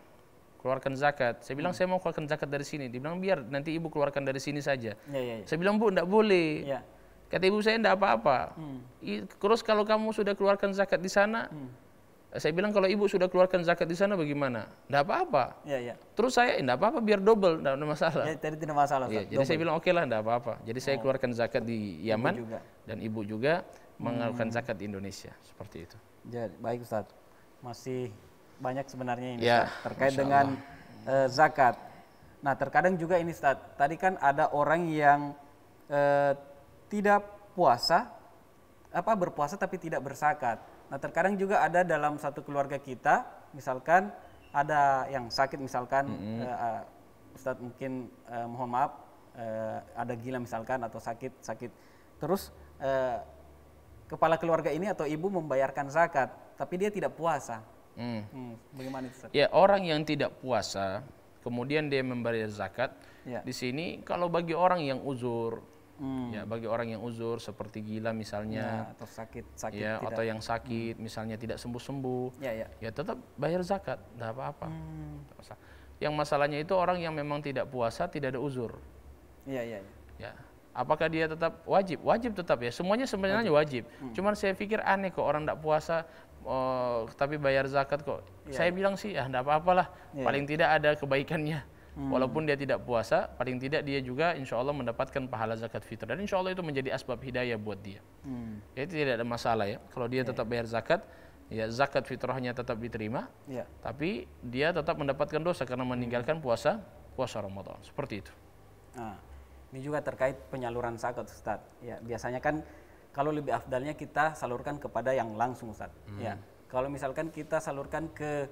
Keluarkan zakat. Saya bilang saya mau keluarkan zakat dari sini. Dibilang biar nanti ibu keluarkan dari sini saja. Iya, iya, iya. Saya bilang bu, enggak boleh. Iya. Kata ibu saya enggak apa-apa. Terus kalau kamu sudah keluarkan zakat di sana, saya bilang kalau ibu sudah keluarkan zakat di sana bagaimana? Enggak apa-apa. Iya, iya. Terus saya enggak apa-apa biar double, enggak ada masalah. Ya, tadi tidak masalah, Iya, Ustaz. jadi saya bilang oke lah, enggak apa-apa. Jadi saya keluarkan zakat di Yaman juga. dan ibu juga mengeluarkan zakat di Indonesia, seperti itu. Jadi, baik Ustaz. Masih banyak sebenarnya ini Ya, Ustaz, terkait Masya dengan zakat. Nah, terkadang juga ini Ustaz, tadi kan ada orang yang tidak puasa, berpuasa tapi tidak berzakat. Nah, terkadang juga ada dalam satu keluarga kita, misalkan ada yang sakit misalkan, Ustaz mungkin mohon maaf, ada gila misalkan atau sakit, terus kepala keluarga ini atau ibu membayarkan zakat, tapi dia tidak puasa. Bagaimana itu, Ustaz? Ya, orang yang tidak puasa, kemudian dia membayar zakat, Ya. di sini kalau bagi orang yang uzur, ya bagi orang yang uzur seperti gila misalnya, Ya, atau sakit ya tidak. atau yang sakit misalnya tidak sembuh-sembuh, Ya, ya. ya tetap bayar zakat, tidak apa-apa. Yang masalahnya itu orang yang memang tidak puasa tidak ada uzur. Iya, iya, iya. Ya, apakah dia tetap wajib? Wajib tetap ya. Semuanya sebenarnya wajib. Cuman saya pikir aneh kok orang tidak puasa tapi bayar zakat kok. Saya bilang sih ya tidak apa-apalah. Paling tidak ada kebaikannya. Walaupun dia tidak puasa, paling tidak dia juga insya Allah mendapatkan pahala zakat fitrah. Dan insya Allah itu menjadi asbab hidayah buat dia. Itu tidak ada masalah ya. Kalau dia tetap bayar zakat, ya zakat fitrahnya tetap diterima. Iya. Tapi dia tetap mendapatkan dosa karena meninggalkan puasa Ramadan. Seperti itu. Nah, ini juga terkait penyaluran zakat, Ustaz. Ya, biasanya kan kalau lebih afdalnya kita salurkan kepada yang langsung, Ustaz. Ya. Kalau misalkan kita salurkan ke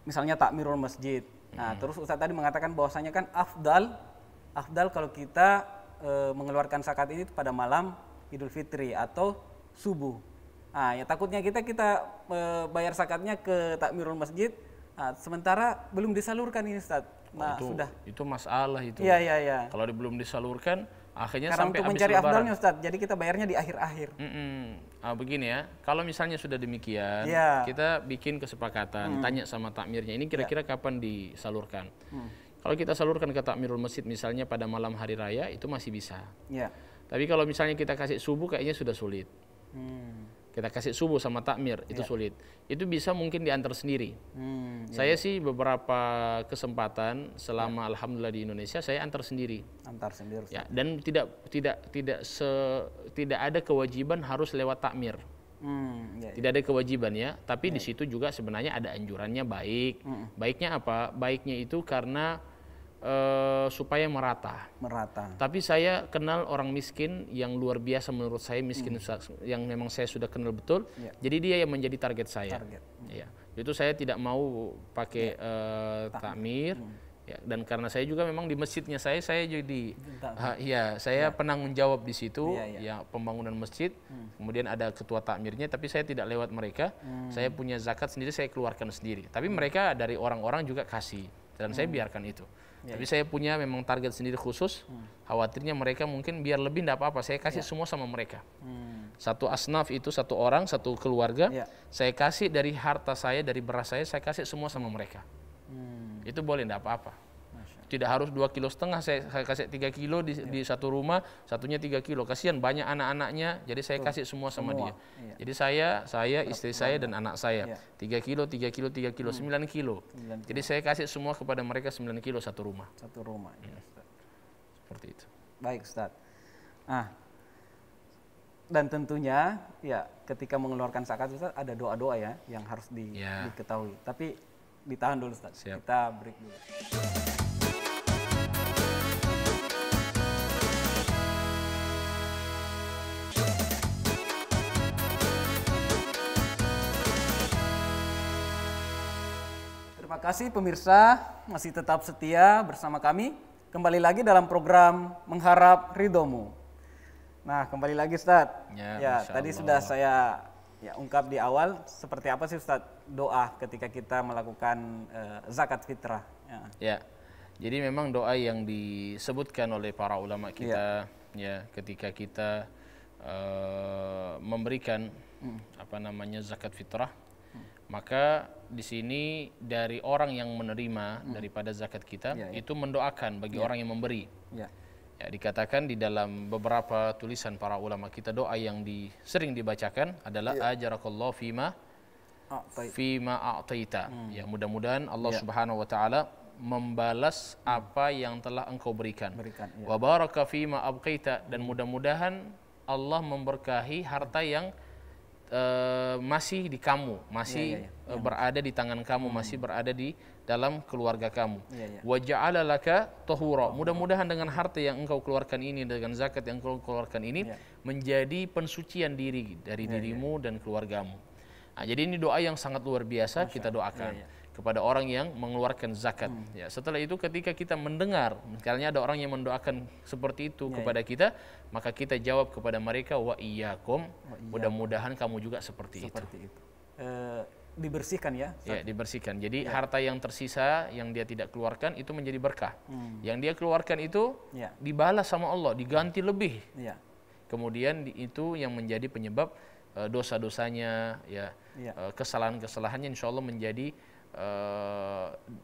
misalnya takmirul masjid. Nah, terus Ustaz tadi mengatakan bahwasanya kan afdal kalau kita mengeluarkan zakat ini pada malam Idul Fitri atau subuh. Nah, ya takutnya kita bayar zakatnya ke takmirul masjid, sementara belum disalurkan ini, Ustaz. Nah, itu masalah itu. Iya, iya, iya. Kalau belum disalurkan, akhirnya Karena sampai untuk habis mencari lebaran. afdalnya, Ustaz. Jadi kita bayarnya di akhir-akhir. Begini ya, kalau misalnya sudah demikian, Iya. kita bikin kesepakatan, tanya sama takmirnya, ini kira-kira kapan disalurkan. Kalau kita salurkan ke takmirul masjid misalnya pada malam hari raya, itu masih bisa. Iya. Tapi kalau misalnya kita kasih subuh, kayaknya sudah sulit. Kita kasih subuh sama takmir, itu sulit. Itu bisa mungkin diantar sendiri. Saya sih beberapa kesempatan selama alhamdulillah di Indonesia saya antar sendiri. Antar sendiri, Ustaz. Ya, dan tidak ada kewajiban harus lewat takmir. Iya, Tidak ada kewajiban ya, tapi di situ juga sebenarnya ada anjurannya baik. Baiknya apa? Baiknya itu karena supaya merata. Tapi saya kenal orang miskin yang luar biasa menurut saya, miskin yang memang saya sudah kenal betul. Jadi dia yang menjadi target saya. Ya, itu saya tidak mau pakai takmir. Ya, dan karena saya juga memang di masjidnya saya jadi saya penanggung jawab di situ, ya pembangunan masjid. Kemudian ada ketua takmirnya, tapi saya tidak lewat mereka. Saya punya zakat sendiri, saya keluarkan sendiri. Tapi mereka dari orang-orang juga kasih, dan saya biarkan itu. Tapi saya punya memang target sendiri khusus. Khawatirnya mereka mungkin biar lebih tidak apa-apa, saya kasih semua sama mereka. Satu asnaf itu satu orang, satu keluarga, saya kasih dari harta saya, dari beras saya kasih semua sama mereka. Itu boleh, tidak apa-apa. Tidak harus 2,5 kilo, saya kasih 3 kilo di satu rumah, satunya 3 kilo. Kasihan banyak anak-anaknya, jadi saya kasih semua sama dia. Jadi saya, istri saya dan anak saya 3 kilo, 3 kilo, 3 kilo, 9 kilo. Jadi saya kasih semua kepada mereka 9 kilo satu rumah. Satu rumah, ya, Ustaz. Seperti itu. Baik, Ustaz. Nah, dan tentunya ya ketika mengeluarkan zakat, Ustaz, ada doa-doa ya yang harus diketahui. Tapi ditahan dulu, Ustaz. Siap. Kita break dulu. Terima kasih pemirsa, masih tetap setia bersama kami kembali lagi dalam program Mengharap Ridhomu. Nah, kembali lagi Ustadz. Ya, Masya tadi Allah. sudah saya ungkap di awal, seperti apa sih Ustadz doa ketika kita melakukan zakat fitrah. Ya, jadi memang doa yang disebutkan oleh para ulama kita ya ketika kita memberikan zakat fitrah, maka di sini dari orang yang menerima daripada zakat kita itu mendoakan bagi orang yang memberi. Ya, dikatakan di dalam beberapa tulisan para ulama kita, doa yang sering dibacakan adalah ajarakallahu fima a'taita. Ya, mudah-mudahan Allah Subhanahu wa taala membalas apa yang telah engkau berikan. Wa baraka fima abqaita, dan mudah-mudahan Allah memberkahi harta yang masih di kamu, masih berada di tangan kamu, masih berada di dalam keluarga kamu. Wa ja'ala laka tahura, mudah-mudahan dengan harta yang engkau keluarkan ini, dengan zakat yang engkau keluarkan ini, menjadi pensucian diri dari dirimu dan keluargamu. Nah, jadi ini doa yang sangat luar biasa kita doakan kepada orang yang mengeluarkan zakat. Ya, setelah itu ketika kita mendengar misalnya ada orang yang mendoakan seperti itu kepada kita, maka kita jawab kepada mereka, wa iyyakum, mudah-mudahan kamu juga seperti itu. Dibersihkan ya? Ya, dibersihkan. Jadi harta yang tersisa yang dia tidak keluarkan itu menjadi berkah. Yang dia keluarkan itu dibalas sama Allah, diganti lebih. Kemudian itu yang menjadi penyebab dosa-dosanya, kesalahan-kesalahannya insya Allah menjadi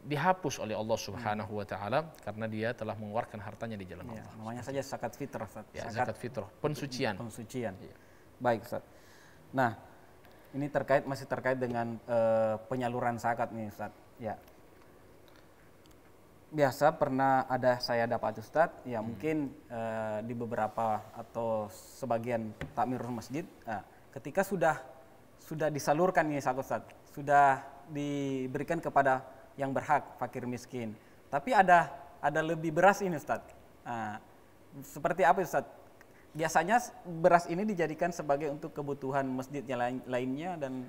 dihapus oleh Allah Subhanahu wa taala karena dia telah mengeluarkan hartanya di jalan Allah. Namanya saja zakat fitrah, Ustaz. Zakat fitrah, pensucian. Baik, Ustaz. Nah, ini masih terkait dengan penyaluran zakat nih, Ustaz. Ya. Biasa pernah saya dapat Ustaz, ya mungkin di beberapa atau sebagian takmirul masjid, ketika sudah disalurkan nih Ustaz, sudah diberikan kepada yang berhak, fakir miskin. Tapi ada lebih beras ini Ustaz. Seperti apa Ustaz? Biasanya beras ini dijadikan sebagai untuk kebutuhan masjid yang lainnya dan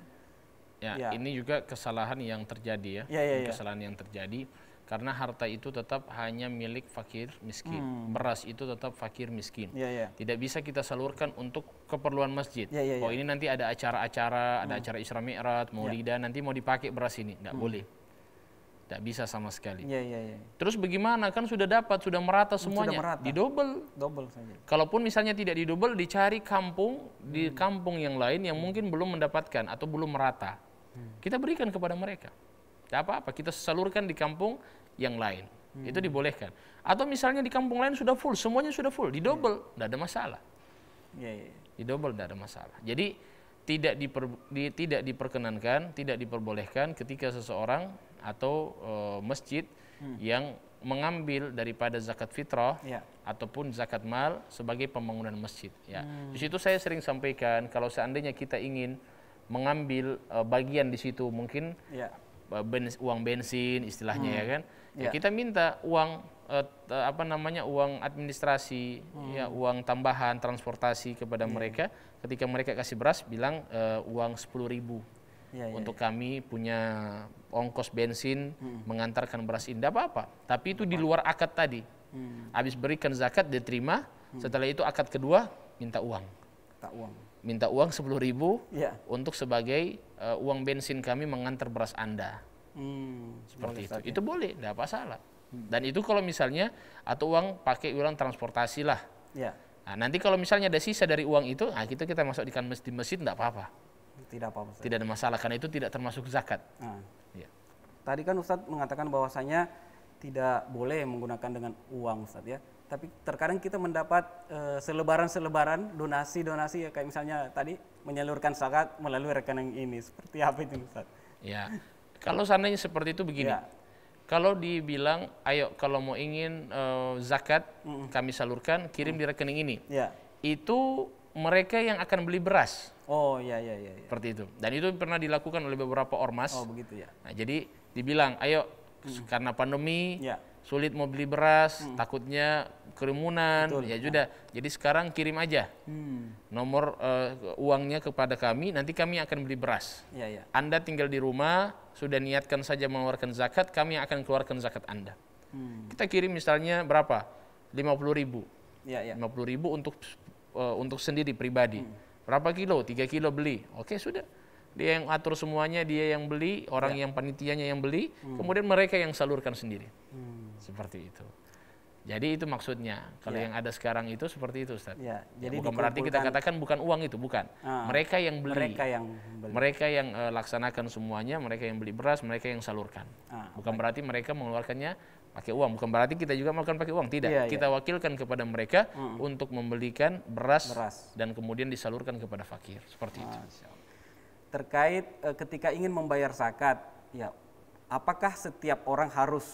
ini juga kesalahan yang terjadi kesalahan yang terjadi karena harta itu tetap hanya milik fakir miskin. Beras itu tetap fakir miskin. Tidak bisa kita salurkan untuk keperluan masjid. Ini nanti ada acara-acara, ada acara Isra Mi'raj, Maulidan, nanti mau dipakai beras ini, enggak boleh. Tidak bisa sama sekali. Terus bagaimana? Kan sudah dapat, sudah merata semuanya. Didobel saja. Kalaupun misalnya tidak didobel, dicari kampung di kampung yang lain yang mungkin belum mendapatkan atau belum merata. Kita berikan kepada mereka. Tidak apa-apa, kita salurkan di kampung yang lain. Itu dibolehkan. Atau misalnya di kampung lain sudah full, semuanya sudah full, didobel, tidak ada masalah. Didobel tidak ada masalah. Jadi tidak diperkenankan, tidak diperbolehkan ketika seseorang atau masjid yang mengambil daripada zakat fitrah ataupun zakat mal sebagai pembangunan masjid. Di situ saya sering sampaikan kalau seandainya kita ingin mengambil bagian di situ mungkin uang bensin istilahnya ya kan, kita minta uang uang administrasi, uang tambahan transportasi kepada mereka. Ketika mereka kasih beras, bilang uang 10.000 untuk kami punya ongkos bensin mengantarkan beras ini, tidak apa-apa. Tapi itu di luar akad tadi. Habis berikan zakat diterima, setelah itu akad kedua minta uang. Minta uang 10.000 untuk sebagai uang bensin kami mengantar beras Anda. Seperti itu. Itu boleh, tidak apa salah. Dan itu kalau misalnya atau uang pakai uang transportasi lah. Nah, nanti kalau misalnya ada sisa dari uang itu, kita masuk di masjid tidak apa-apa. Tidak ada masalah karena itu tidak termasuk zakat. Tadi kan Ustadz mengatakan bahwasanya tidak boleh menggunakan dengan uang Ustadz ya. Tapi terkadang kita mendapat selebaran donasi ya, kayak misalnya tadi menyalurkan zakat melalui rekening ini. Seperti apa itu Ustadz? Ya. Kalau seandainya seperti itu begini. Kalau dibilang, ayo kalau mau ingin zakat kami salurkan, kirim di rekening ini. Itu mereka yang akan beli beras. Seperti itu. Dan itu pernah dilakukan oleh beberapa ormas. Begitu ya. Nah, jadi dibilang, ayo karena pandemi sulit mau beli beras, takutnya kerumunan, sudah. Jadi sekarang kirim aja nomor uangnya kepada kami, nanti kami akan beli beras. Anda tinggal di rumah, sudah niatkan saja mengeluarkan zakat, kami akan keluarkan zakat Anda. Kita kirim misalnya berapa? 50.000. Ya, ya. 50.000 untuk sendiri pribadi. Berapa kilo? 3 kilo beli. Oke, sudah. Dia yang atur semuanya, dia yang beli, orang yang panitianya yang beli, kemudian mereka yang salurkan sendiri. Seperti itu. Jadi itu maksudnya. Kalau yang ada sekarang itu seperti itu, Ustaz. Ya, jadi bukan berarti kita katakan bukan uang itu, bukan. Mereka yang beli. Mereka yang laksanakan semuanya, mereka yang beli beras, mereka yang salurkan. Bukan berarti mereka mengeluarkannya pakai uang. Bukan berarti kita juga melakukan pakai uang. Tidak. Kita wakilkan kepada mereka untuk membelikan beras dan kemudian disalurkan kepada fakir. Seperti itu. Terkait ketika ingin membayar zakat, ya, apakah setiap orang harus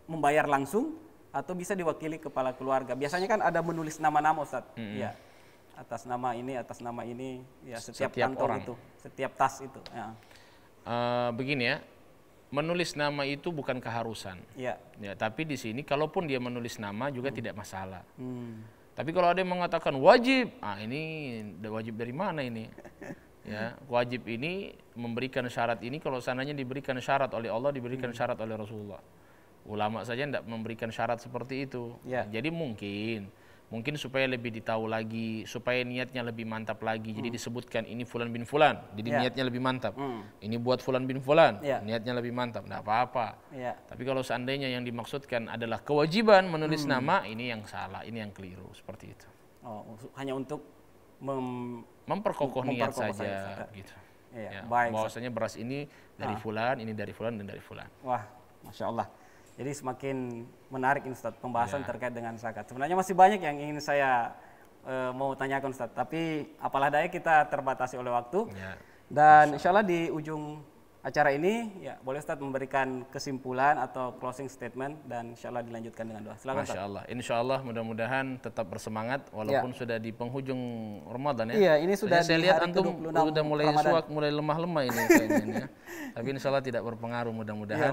membayar langsung atau bisa diwakili kepala keluarga? Biasanya kan ada menulis nama-nama, Ustaz. Ya, atas nama ini, ya, setiap kantor orang itu, setiap tas itu. Ya. Begini ya, menulis nama itu bukan keharusan. Ya, tapi di sini kalaupun dia menulis nama juga tidak masalah. Tapi kalau ada yang mengatakan wajib, ini wajib dari mana ini? Ya, wajib ini memberikan syarat ini kalau seandainya diberikan syarat oleh Allah, diberikan syarat oleh Rasulullah. Ulama saja tidak memberikan syarat seperti itu. Jadi mungkin supaya lebih ditahu lagi, supaya niatnya lebih mantap lagi. Jadi disebutkan ini fulan bin fulan, jadi niatnya lebih mantap. Ini buat fulan bin fulan, niatnya lebih mantap. Tidak apa-apa. Tapi kalau seandainya yang dimaksudkan adalah kewajiban menulis nama, ini yang salah, ini yang keliru, seperti itu. Hanya untuk memperkokoh niat saja, gitu. Baik. Bahwasanya beras ini dari fulan, ini dari fulan dan dari fulan. Wah, Masya Allah. Jadi semakin menarik ini, Ustaz, pembahasan terkait dengan zakat. Sebenarnya masih banyak yang ingin saya mau tanyakan, Ustaz, tapi apalah daya kita terbatasi oleh waktu. Dan insya Allah di ujung acara ini, ya, boleh Ustaz memberikan kesimpulan atau closing statement dan insya Allah dilanjutkan dengan doa. Silakan, Ustaz. Masya Allah. Insya Allah mudah-mudahan tetap bersemangat walaupun sudah di penghujung Ramadan ya. Iya, ini sudah saya lihat antum sudah mulai Ramadan. suak, mulai lemah-lemah ini kayaknya. Tapi insya Allah tidak berpengaruh mudah-mudahan.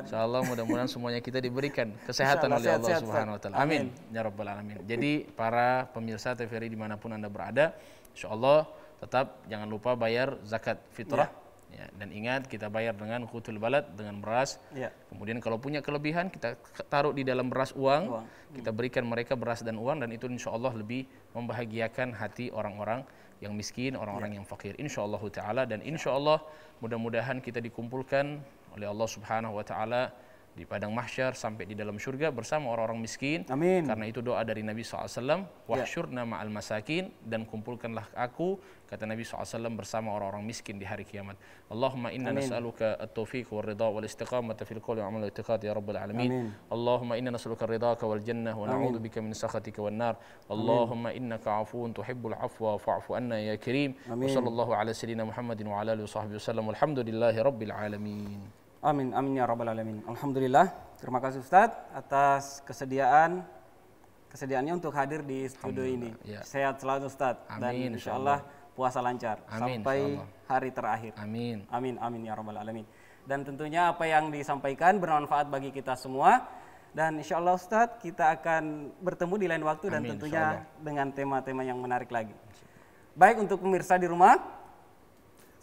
Insya Allah mudah-mudahan semuanya kita diberikan kesehatan oleh Allah Subhanahu Wa Taala. Amin. Ya Rabbal Alamin. Jadi para pemirsa TVRI dimanapun Anda berada, insya Allah tetap jangan lupa bayar zakat fitrah. Ya, dan ingat kita bayar dengan qutul balad, dengan beras. Kemudian kalau punya kelebihan kita taruh di dalam beras uang. Kita berikan mereka beras dan uang, dan itu insya Allah lebih membahagiakan hati orang-orang yang miskin, orang-orang yang fakir. Insya Allah Ta'ala, dan insya Allah mudah-mudahan kita dikumpulkan oleh Allah Subhanahu Wa Ta'ala di padang mahsyar sampai di dalam surga bersama orang-orang miskin. Amin. Karena itu doa dari Nabi SAW, wahsyurna ma'al masakin, dan kumpulkanlah aku, kata Nabi SAW, bersama orang-orang miskin di hari kiamat. Allahumma inna nas'aluka at-taufiq wal ridha wal istiqamata fil qawli wal amali wal i'tiqad ya rabbal alamin. Allahumma inna nas'aluka ridhaka wal jannah wa na'udzu bika min sakhatika wan nar. Allahumma innaka 'afuwun tuhibbul 'afwa fa'fu anna ya karim. Wa sallallahu ala sayyidina Muhammadin wa ala alihi washabbihi wasallam. Walhamdulillahi rabbil alamin. Amin, amin ya rabbal alamin. Alhamdulillah. Terima kasih Ustaz atas kesediaannya untuk hadir di studio ini. Sehat selalu Ustaz. Dan insya Allah puasa lancar sampai hari terakhir. Amin. Amin, amin ya rabbal alamin. Dan tentunya apa yang disampaikan bermanfaat bagi kita semua. Dan insya Allah Ustaz kita akan bertemu di lain waktu, dan tentunya dengan tema-tema yang menarik lagi. Baik, untuk pemirsa di rumah,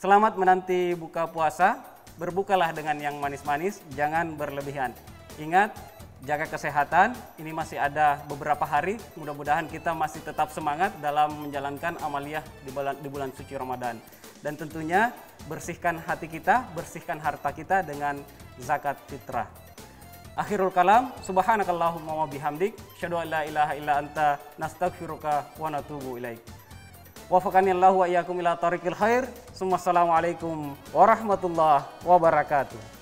selamat menanti buka puasa. Berbukalah dengan yang manis-manis, jangan berlebihan. Ingat, jaga kesehatan, ini masih ada beberapa hari, mudah-mudahan kita masih tetap semangat dalam menjalankan amaliyah di bulan suci Ramadan. Dan tentunya bersihkan hati kita, bersihkan harta kita dengan zakat fitrah. Akhirul kalam, subhanakallahumma wa bihamdik, syahadu an la ilaha illa anta, nastaghfiruka wa natubu ilaik. Wafaqanillahu wa iyyakum ila tariqil khair. Assalamualaikum warahmatullahi wabarakatuh.